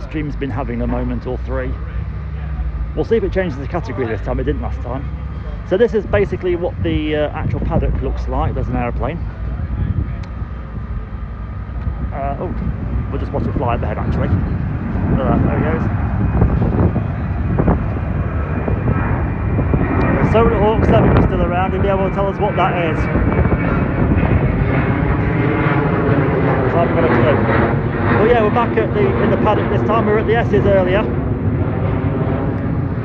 our stream's been having a moment or three. We'll see if it changes the category this time. It didn't last time. So this is basically what the actual paddock looks like. There's an aeroplane. Oh, we'll just watch it fly overhead actually. There he goes. The Solar Hawk 7 is still around. He'll be able to tell us what that is. So I haven't got a clue. Well, yeah, we're back at in the paddock this time. We were at the S's earlier.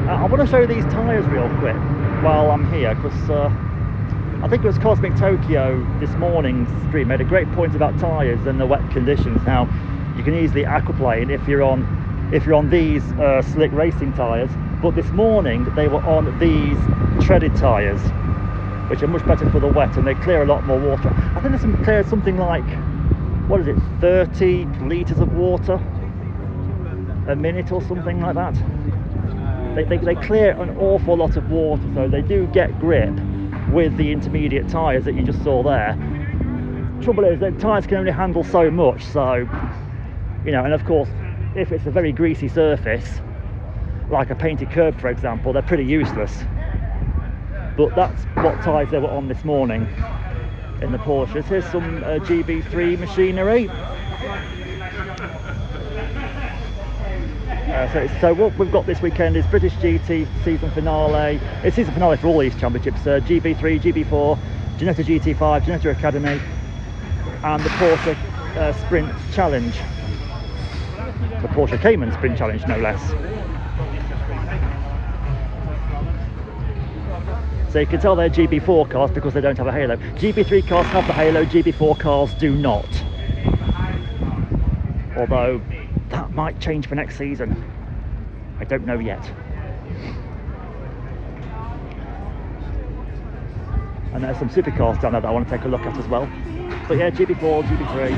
I want to show you these tyres real quick while I'm here, because I think it was Cosmic Tokyo this morning's stream made a great point about tyres and the wet conditions. Now you can easily aquaplane if you're on these slick racing tyres, but this morning they were on these treaded tyres, which are much better for the wet and they clear a lot more water. I think they clear something like, what is it, 30 litres of water a minute or something like that. They clear an awful lot of water, so they do get grip with the intermediate tyres that you just saw there. Trouble is that tyres can only handle so much, so, you know, and of course, if it's a very greasy surface, like a painted curb for example, they're pretty useless. But that's what tyres they were on this morning in the Porsches. Here's some GB3 machinery. So what we've got this weekend is British GT season finale. It's season finale for all these championships. GB3, GB4, Ginetta GT5, Ginetta Academy, and the Porsche Sprint Challenge. The Porsche Cayman Sprint Challenge, no less. So you can tell they're GB4 cars because they don't have a halo. GB3 cars have the halo, GB4 cars do not. Although that might change for next season. I don't know yet. And there's some supercars down there that I want to take a look at as well. But yeah, GB4, GB3.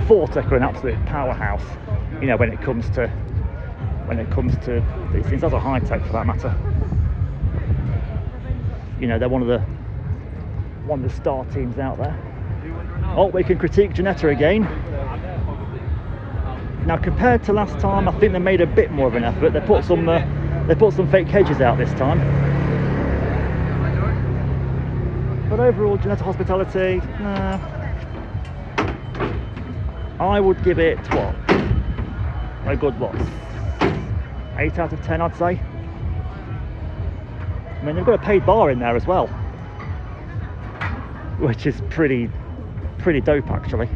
Vortec are an absolute powerhouse, you know, when it comes to these things. That's a high tech for that matter. You know, they're one of the star teams out there. Oh, we can critique Ginetta again. Now, compared to last time, I think they made a bit more of an effort. They put some fake hedges out this time. But overall, Ginetta Hospitality, I would give it what? A good what? 8 out of 10, I'd say. I mean, they've got a paid bar in there as well, which is pretty dope actually.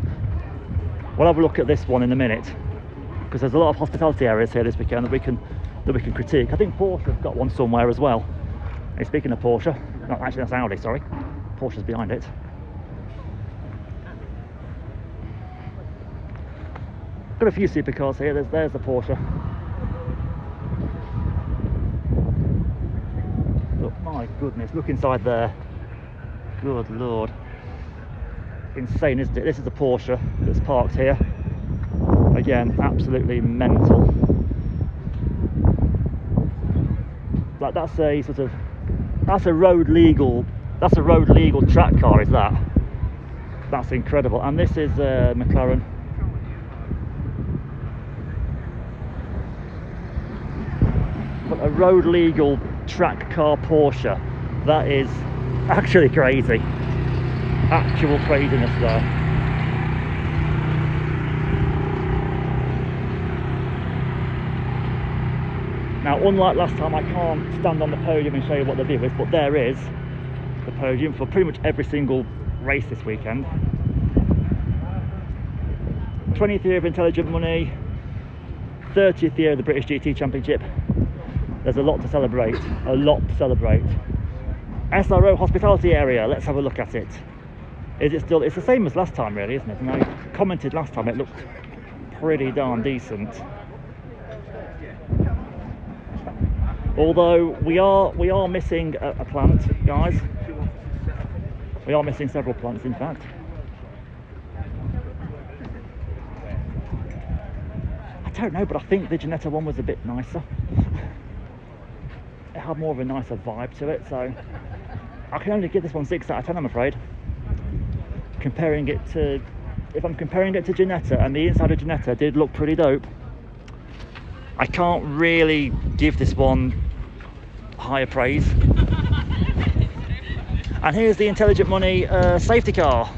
We'll have a look at this one in a minute, because there's a lot of hospitality areas here this weekend that we can critique. I think Porsche have got one somewhere as well. And speaking of Porsche, no, actually that's Audi, sorry. Porsche's behind it. Got a few supercars here. There's the Porsche. Look, my goodness, look inside there. Good lord. Insane, isn't it? This is the Porsche that's parked here. Again, absolutely mental. Like that's a road legal track car, is that? That's incredible. And this is McLaren. But a road legal track car Porsche. That is actually crazy. Actual craziness there. Now, unlike last time, I can't stand on the podium and show you what the view is, but there is the podium for pretty much every single race this weekend. 20th year of Intelligent Money, 30th year of the British GT Championship. There's a lot to celebrate, a lot to celebrate. SRO hospitality area, let's have a look at it. Is it still, it's the same as last time really, isn't it? And I commented last time it looked pretty darn decent. Although we are missing a plant, guys. We are missing several plants in fact. I don't know, but I think the Ginetta one was a bit nicer. It had more of a nicer vibe to it, so I can only give this one 6 out of 10, I'm afraid. comparing it to, if I'm comparing it to Ginetta, and the inside of Ginetta did look pretty dope, I can't really give this one higher praise. And here's the Intelligent Money safety car.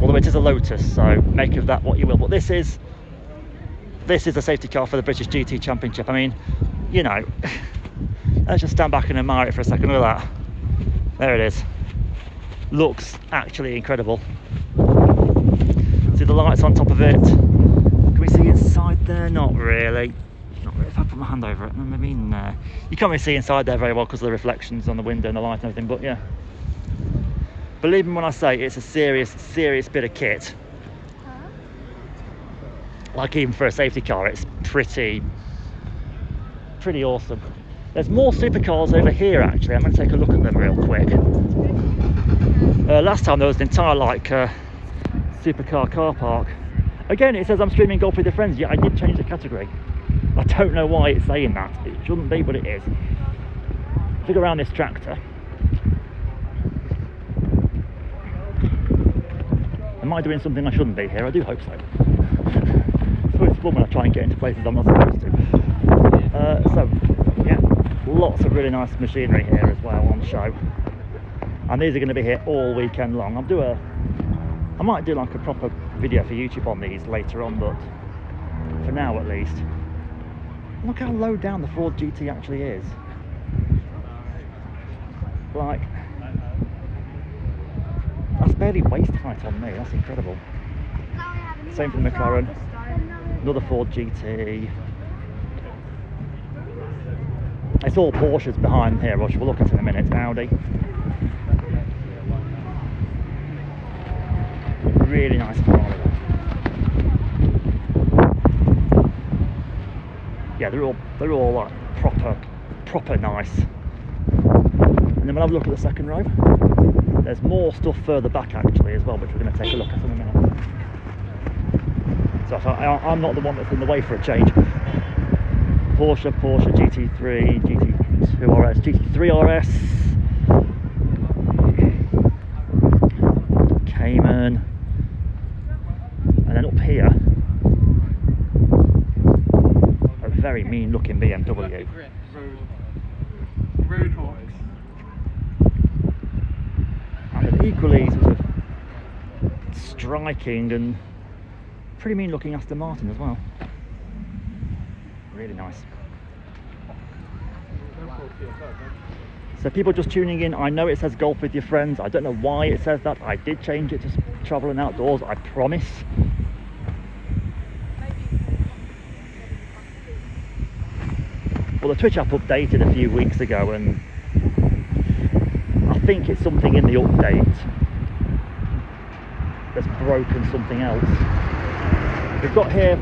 Although it is a Lotus, so make of that what you will. But this is a safety car for the British GT Championship. I mean, you know, let's just stand back and admire it for a second. Look at that. There it is. Looks actually incredible. See the lights on top of it. Can we see inside there? Not really. Not really. If I put my hand over it, maybe in there. You can't really see inside there very well because of the reflections on the window and the light and everything, but yeah. Believe me when I say it's a serious bit of kit. Like even for a safety car, it's pretty awesome. There's more supercars over here actually. I'm going to take a look at them real quick. Last time there was an entire like supercar car park. Again, it says I'm streaming golf with your friends. Yeah, I did change the category. I don't know why it's saying that. It shouldn't be, but it is. Look around this tractor. Am I doing something I shouldn't be here? I do hope so. So it's fun when I try and get into places I'm not supposed to. So, yeah, lots of really nice machinery here as well on show. And these are going to be here all weekend long. I might do like a proper video for YouTube on these later on, but for now at least. Look how low down the Ford GT actually is. Like, that's barely waist height on me. That's incredible. Same for the McLaren. Another Ford GT. It's all Porsches behind here, which we'll look at in a minute. Audi. Really nice Ferrari. Yeah, they're all like proper nice. And then we'll have a look at the second row. There's more stuff further back actually as well, which we're going to take a look at in a minute. So I'm not the one that's in the way for a change. Porsche GT3, GT2 RS, GT3 RS, Cayman, and then up here, a very mean looking BMW. Roadhawks. And an equally sort of striking and pretty mean looking Aston Martin as well. Really nice. So people just tuning in, I know it says golf with your friends. I don't know why it says that. I did change it to travel and outdoors, I promise. Well, the Twitch app updated a few weeks ago, and I think it's something in the update that's broken something else. We've got here,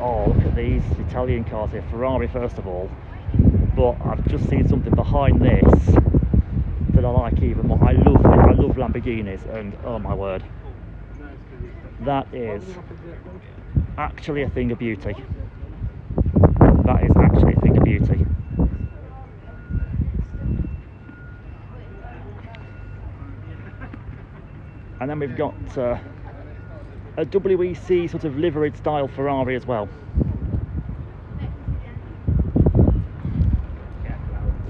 oh look at these Italian cars here, Ferrari first of all, but I've just seen something behind this that I like even more. I love Lamborghinis, and oh my word, that is actually a thing of beauty. That is actually a thing of beauty. And then we've got a WEC sort of liveried style Ferrari as well.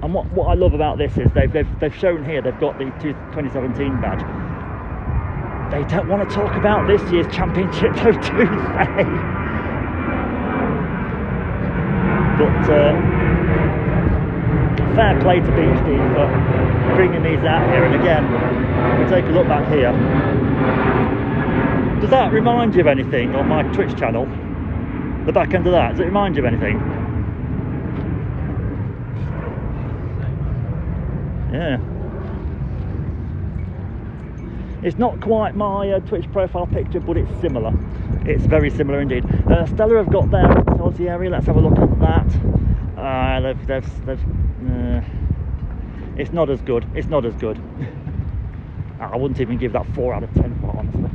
And what I love about this is they've shown here they've got the 2017 badge. They don't want to talk about this year's championship though, do they? But fair play to Beach Team for bringing these out here. And again, if we take a look back here, does that remind you of anything on my Twitch channel? The back end of that, does it remind you of anything? Yeah. It's not quite my Twitch profile picture, but it's similar. It's very similar indeed. Stella have got their hospitality area. Let's have a look at that. It's not as good. It's not as good. I wouldn't even give that 4 out of 10, quite honestly.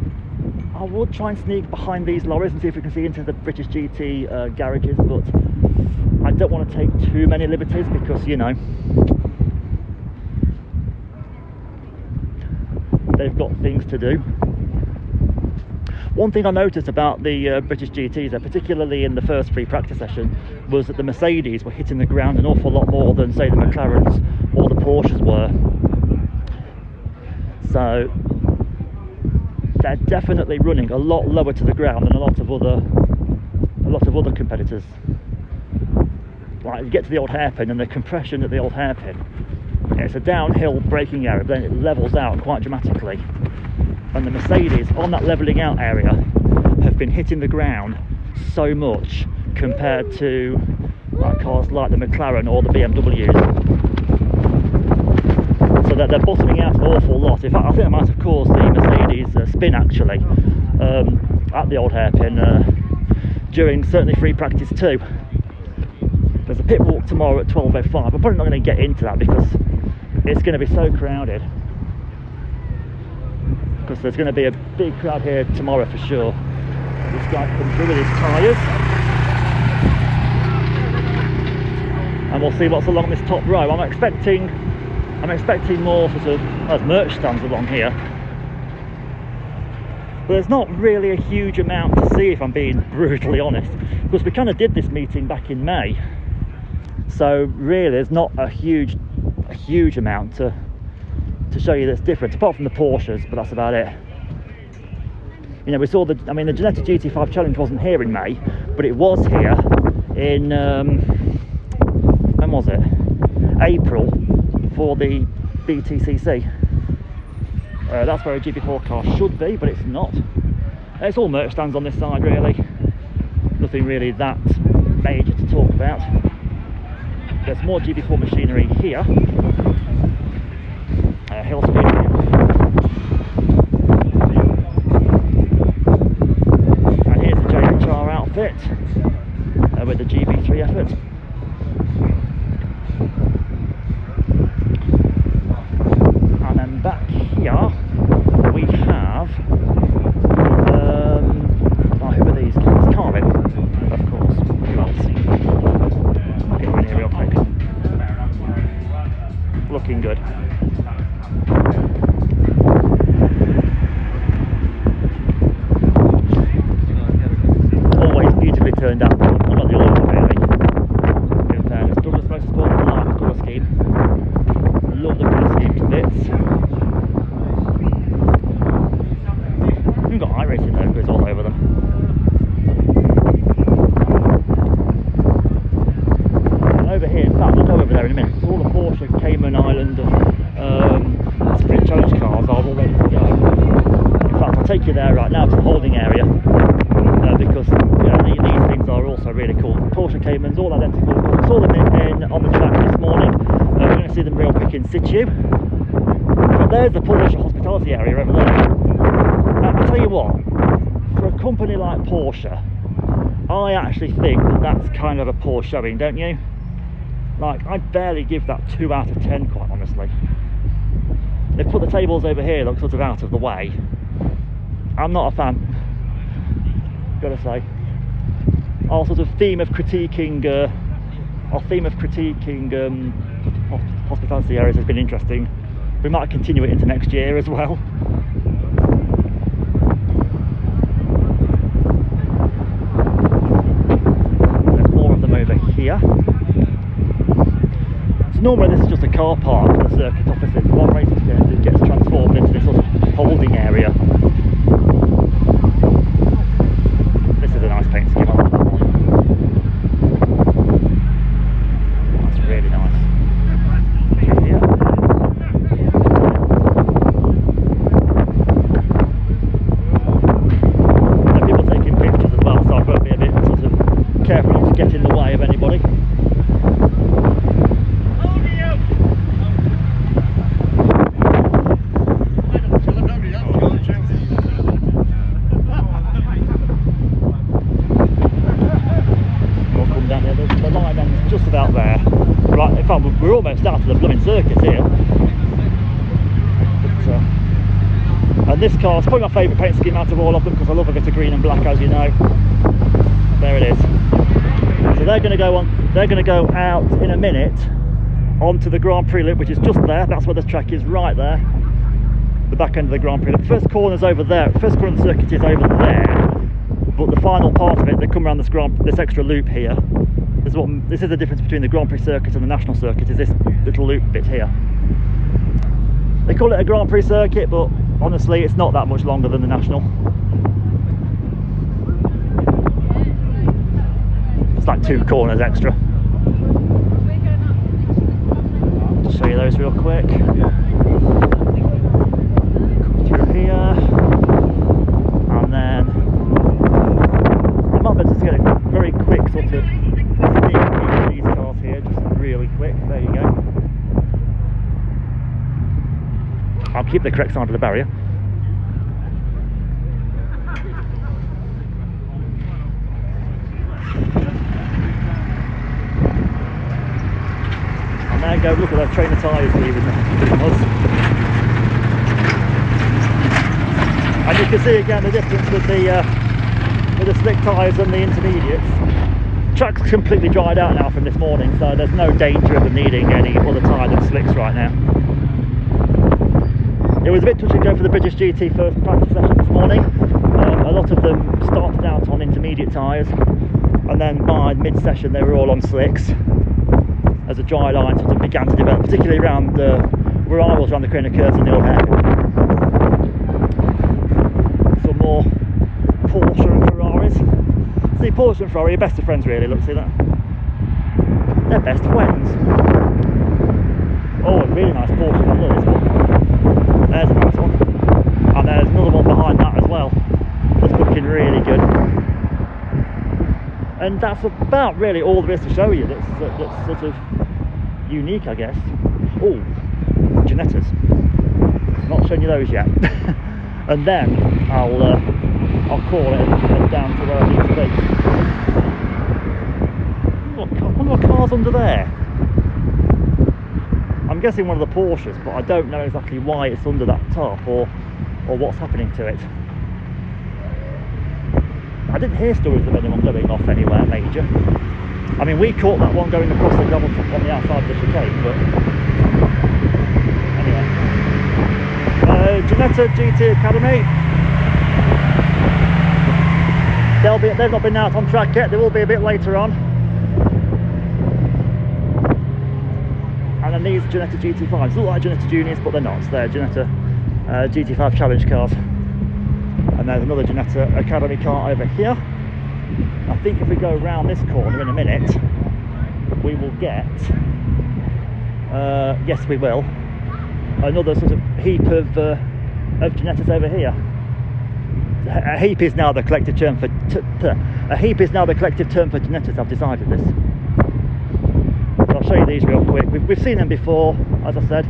I would try and sneak behind these lorries and see if we can see into the British GT garages, but I don't want to take too many liberties because, you know, they've got things to do. One thing I noticed about the British GTs, particularly in the first free practice session, was that the Mercedes were hitting the ground an awful lot more than, say, the McLarens or the Porsches were. So they're definitely running a lot lower to the ground than a lot of other competitors. Like, you get to the old hairpin, and the compression at the old hairpin, it's a downhill braking area, but then it levels out quite dramatically. And the Mercedes on that levelling out area have been hitting the ground so much compared to like cars like the McLaren or the BMWs, so that they're bottoming out an awful lot. In fact, I think it might have caused the Mercedes spin actually at the old hairpin during certainly free practice 2. There's a pit walk tomorrow at 12:05. I'm probably not going to get into that because it's going to be so crowded. Because there's going to be a big crowd here tomorrow for sure. This guy comes through with his tyres, and we'll see what's along this top row. I'm expecting more sort of merch stands along here, but there's not really a huge amount to see, if I'm being brutally honest, because we kind of did this meeting back in May, so really there's not a huge amount to show you that's different, apart from the Porsches, but that's about it. You know, we saw the Ginetta GT5 Challenge wasn't here in May, but it was here in when was it? April, for the BTCC. That's where a GP4 car should be, but it's not. It's all merch stands on this side really. Nothing really that major to talk about. There's more GP4 machinery here. Hill speed. And here's the JHR outfit with the GB3 effort. And then back here we have who are these guys? Carvin, of course. Who else? I'll get in here real quick. Looking good. Always beautifully turned out, not the oil really. In fairness, Douglas Motorsport, I like the colour scheme. Love the colour scheme to bits. We've got iRacing logos all over them. And over here, in fact, we'll go over there in a minute. It's all the Porsche Cayman Island Sprint Challenge cars are all ready to go. In fact, I'll take you there right now to the holding area, because these things are also really cool. Porsche Caymans, all identical. I saw them in on the track this morning. We're going to see them real quick in situ. But there's the Porsche hospitality area over there. I'll tell you what, for a company like Porsche, I actually think that's kind of a poor showing, don't you? Like, I'd barely give that 2 out of 10, quite honestly. They've put the tables over here, look sort of out of the way. I'm not a fan, gotta say. Our sort of theme of critiquing hospitality areas has been interesting. We might continue it into next year as well. There's more of them over here. So normally this is just a car park for the circuit opposite. One race it gets transformed into this sort of holding area. This is a nice paint scheme, I like that one. That's really nice. Here. There are people taking pictures as well, so I've got to be a bit sort of careful not to get in the way of anybody. Just about there. Right, in fact, we're almost out of the blooming circuit here. But, and this car's probably my favourite paint scheme out of all of them, because I love a bit of green and black, as you know. There it is. So they're going to go on. They're going to go out in a minute onto the Grand Prix loop, which is just there. That's where the track is, right there. the back end of the Grand Prix. The first corner's over there, first corner of the circuit is over there, but the final part of it, they come around this extra loop here. This is the difference between the Grand Prix circuit and the national circuit, is this little loop bit here. They call it a Grand Prix circuit, but honestly it's not that much longer than the national. It's like 2 corners extra. Just show you those real quick. Come through here, and then I might be able to get a very quick sort of sneak peek of these cars here, just really quick. There you go. I'll keep the correct side of the barrier. And there you go, look at that train of tyres leaving us. And you can see again the difference with the slick tyres and the intermediates. Track's completely dried out now from this morning, so there's no danger of them needing any other tyre than slicks right now. It was a bit touch and go for the British GT first practice session this morning. A lot of them started out on intermediate tyres, and then by mid-session they were all on slicks as a dry line sort of began to develop, particularly around where I was, around the corner curves and the old hairpin. Some more Porsche and Ferraris. See, Porsche and Ferrari are best of friends really, look, see that? They're best friends. Oh, a really nice Porsche, look at this one. There's a nice one, and there's another one behind that as well, that's looking really good. And that's about really all there is to show you that's sort of unique, I guess. Oh, Ginettas, not showing you those yet. And then I'll call it and head down to where I need to be. I wonder what car's under there. I'm guessing one of the Porsches, but I don't know exactly why it's under that top or what's happening to it. I didn't hear stories of anyone going off anywhere major. I mean, we caught that one going across the gravel top on the outside of the chicane, but anyway. Ginetta GT Academy. They've not been out on track yet, they will be a bit later on. And then these Ginetta GT5s look like Ginetta Juniors, but they're not. They're Ginetta GT5 Challenge cars. And there's another Ginetta Academy car over here. I think if we go around this corner in a minute, we will get, yes we will, another sort of heap of Ginettas over here. A heap is now the collective term for Ginettas. I've decided this. I'll show you these real quick. We've seen them before, as I said,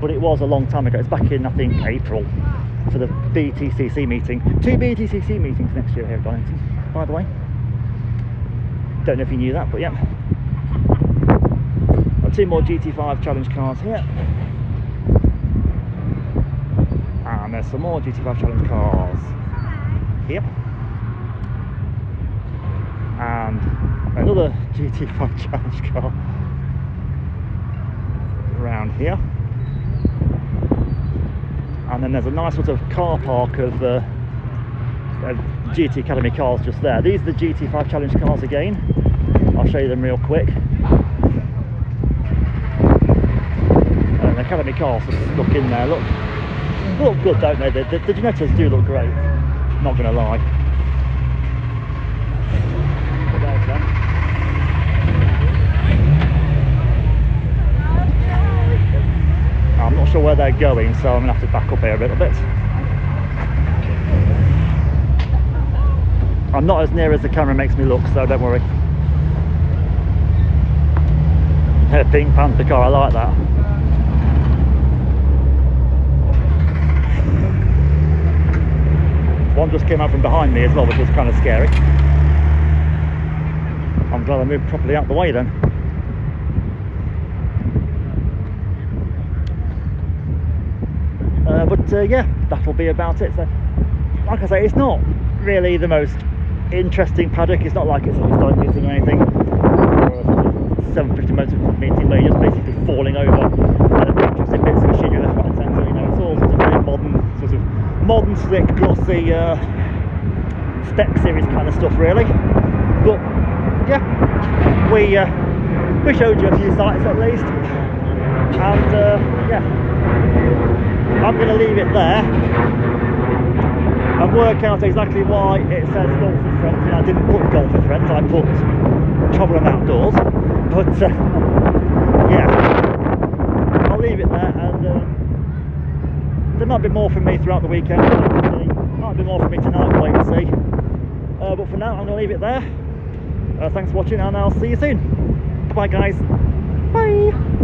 but it was a long time ago. It's back in, I think, April for the BTCC meeting. 2 BTCC meetings next year here at Donington, by the way. Don't know if you knew that, but yeah. 2 more GT5 Challenge cars here. And there's some more GT5 Challenge cars here. And another GT5 Challenge car around here, and then there's a nice sort of car park of GT Academy cars just there. These are the GT5 Challenge cars again. I'll show you them real quick. And the Academy cars just look in there, look good, don't they? The Ginettas do look great, not going to lie. But there's them. I'm not sure where they're going, so I'm going to have to back up here a little bit. I'm not as near as the camera makes me look, so don't worry. Pink Panther car, I like that. One just came out from behind me as well, which was kind of scary. I'm glad I moved properly out the way then. But yeah, that'll be about it. So, like I say, it's not really the most interesting paddock. It's not like it's a historic meeting or anything, or a 750 motor meeting where you're just basically falling over interesting bits of machinery left, right and centre. You know, it's all sort of very modern slick, glossy spec series kind of stuff, really. But yeah, we showed you a few sites at least, and yeah, I'm going to leave it there and work out exactly why it says golf with friends, and I didn't put golf with friends, I put travel and outdoors. But yeah, I'll leave it there, and there might be more from me throughout the weekend. Might be more from me tonight, we'll wait and see. But for now, I'm going to leave it there. Thanks for watching, and I'll see you soon. Bye guys. Bye.